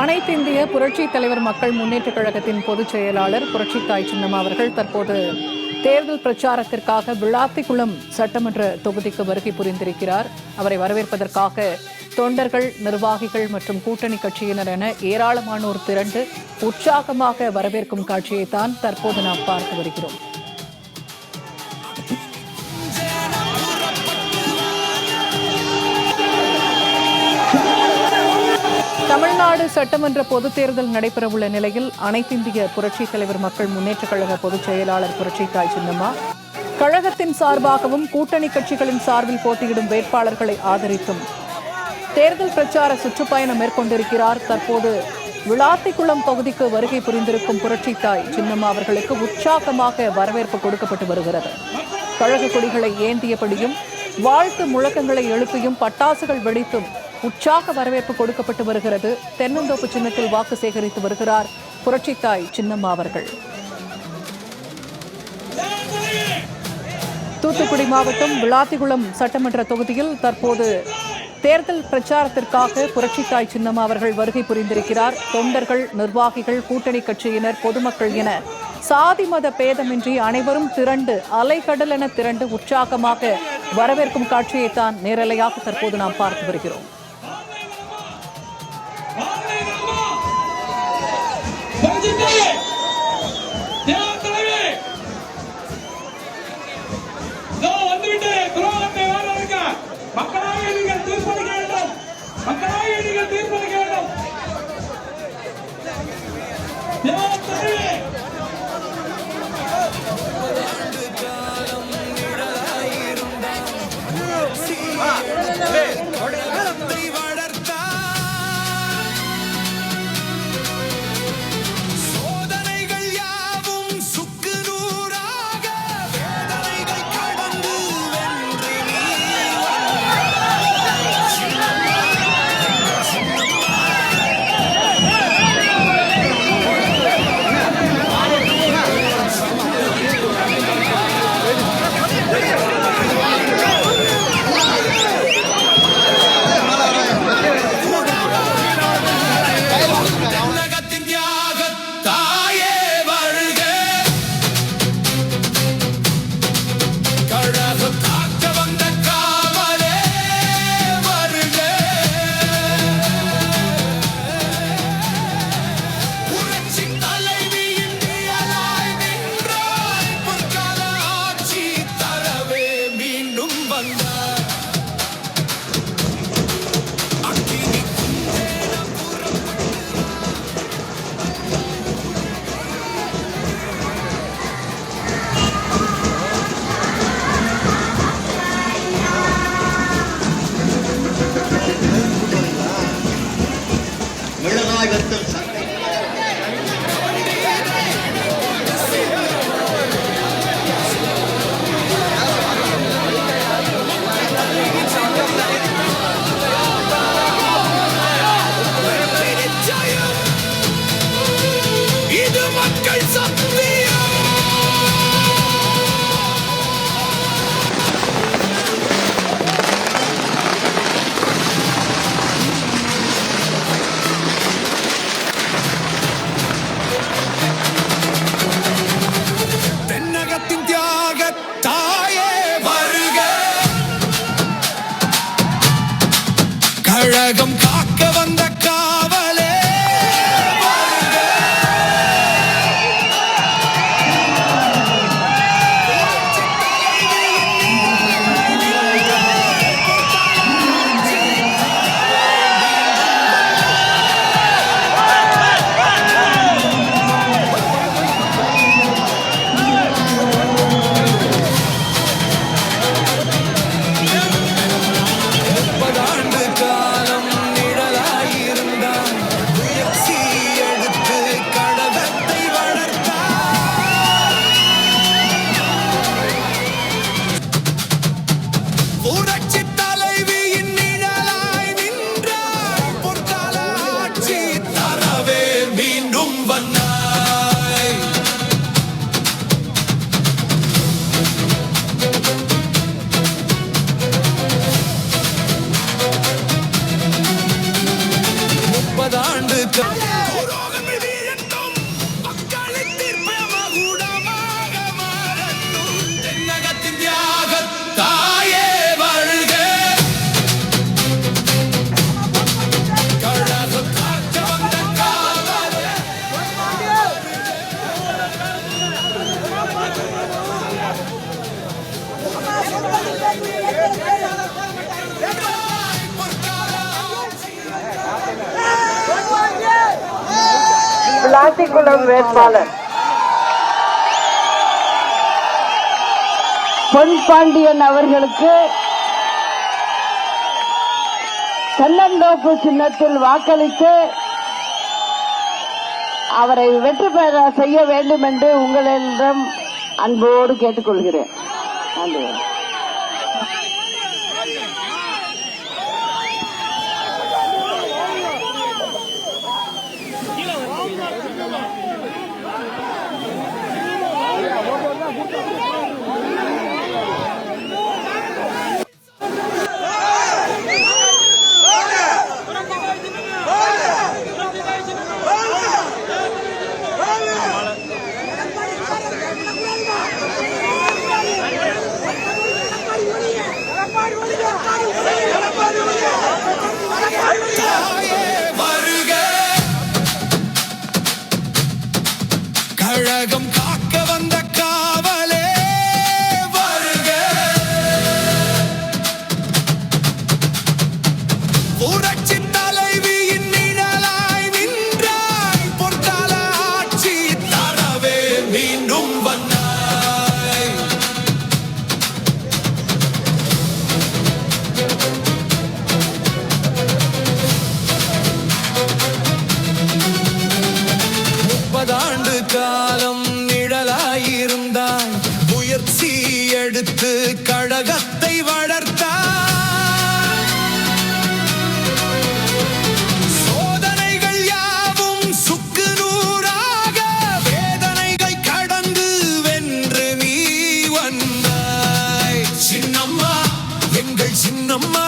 அனைத்திந்திய புரட்சி தலைவர் மக்கள் முன்னேற்றக் கழகத்தின் பொதுச் செயலாளர் புரட்சித்தாய் சின்னம்மா அவர்கள் தற்போது தேர்தல் பிரச்சாரத்திற்காக விளாத்திக்குளம் சட்டமன்ற தொகுதிக்கு வருகை புரிந்திருக்கிறார். அவரை வரவேற்பதற்காக தொண்டர்கள், நிர்வாகிகள் மற்றும் கூட்டணி கட்சியினர் என ஏராளமானோர் திரண்டு உற்சாகமாக வரவேற்கும் காட்சியைத்தான் தற்போது நாம் பார்த்து வருகிறோம். தமிழ்நாடு சட்டமன்ற பொதுத் தேர்தல் நடைபெறவுள்ள நிலையில் அனைத்திந்திய புரட்சித் தலைவர் மக்கள் முன்னேற்றக் கழக பொதுச் செயலாளர் புரட்சித்தாய் சின்னம்மா கழகத்தின் சார்பாகவும் கூட்டணி கட்சிகளின் சார்பில் போட்டியிடும் வேட்பாளர்களை ஆதரித்தும் தேர்தல் பிரச்சார சுற்றுப்பயணம் மேற்கொண்டிருக்கிறார். தற்போது விளாத்திக்குளம் பகுதிக்கு வருகை புரிந்திருக்கும் புரட்சித்தாய் சின்னம்மா அவர்களுக்கு உற்சாகமாக வரவேற்பு கொடுக்கப்பட்டு வருகிறது. கழக கொடிகளை ஏந்தியபடியும் வாழ்த்து முழக்கங்களை எழுப்பியும் பட்டாசுகள் வெடித்தும் உற்சாக வரவேற்பு கொடுக்கப்பட்டு வருகிறது. தென்னந்தோப்பு சின்னத்தில் வாக்கு சேகரித்து வருகிறார் புரட்சித்தாய் சின்னம்மா அவர்கள். தூத்துக்குடி மாவட்டம் விளாத்திக்குளம் சட்டமன்ற தொகுதியில் தற்போது தேர்தல் பிரச்சாரத்திற்காக புரட்சித்தாய் சின்னம்மா அவர்கள் வருகை புரிந்திருக்கிறார். தொண்டர்கள், நிர்வாகிகள், கூட்டணி கட்சியினர், பொதுமக்கள் என சாதி மத பேதமின்றி அனைவரும் திரண்டு அலைக்கடல் என திரண்டு உற்சாகமாக வரவேற்கும் காட்சியைத்தான் நேரலையாக தற்போது நாம் பார்த்து வருகிறோம். கழகம் காக்க வந்த காவலே காலம் பாசிக்குளம் வேட்பாளர் பொன் பாண்டியன் அவர்களுக்கு தென்னந்தோப்பு சின்னத்தில் வாக்களித்து அவரை வெற்றி பெற செய்ய வேண்டும் என்று உங்களிடம் அன்போடு கேட்டுக்கொள்கிறேன். நன்றி. தாயே வருக, கழகம் காக்க வந்த காவலே வருக, புரட்சி தலைவியின் நிழலாய் நின்றாய், பொற்கால ஆட்சி தரவே மீண்டும் வந்தாய். முப்பதாண்டு காலம் நிழலாயிருந்தாய், முயற்சி எடுத்து கழகத்தை வளர்த்தாய். சோதனைகள் யாவும் சுக்கு நூறாக, வேதனைகள் கடந்து வென்று நீ வந்தாய். சின்னம்மா, எங்கள் சின்னம்மா,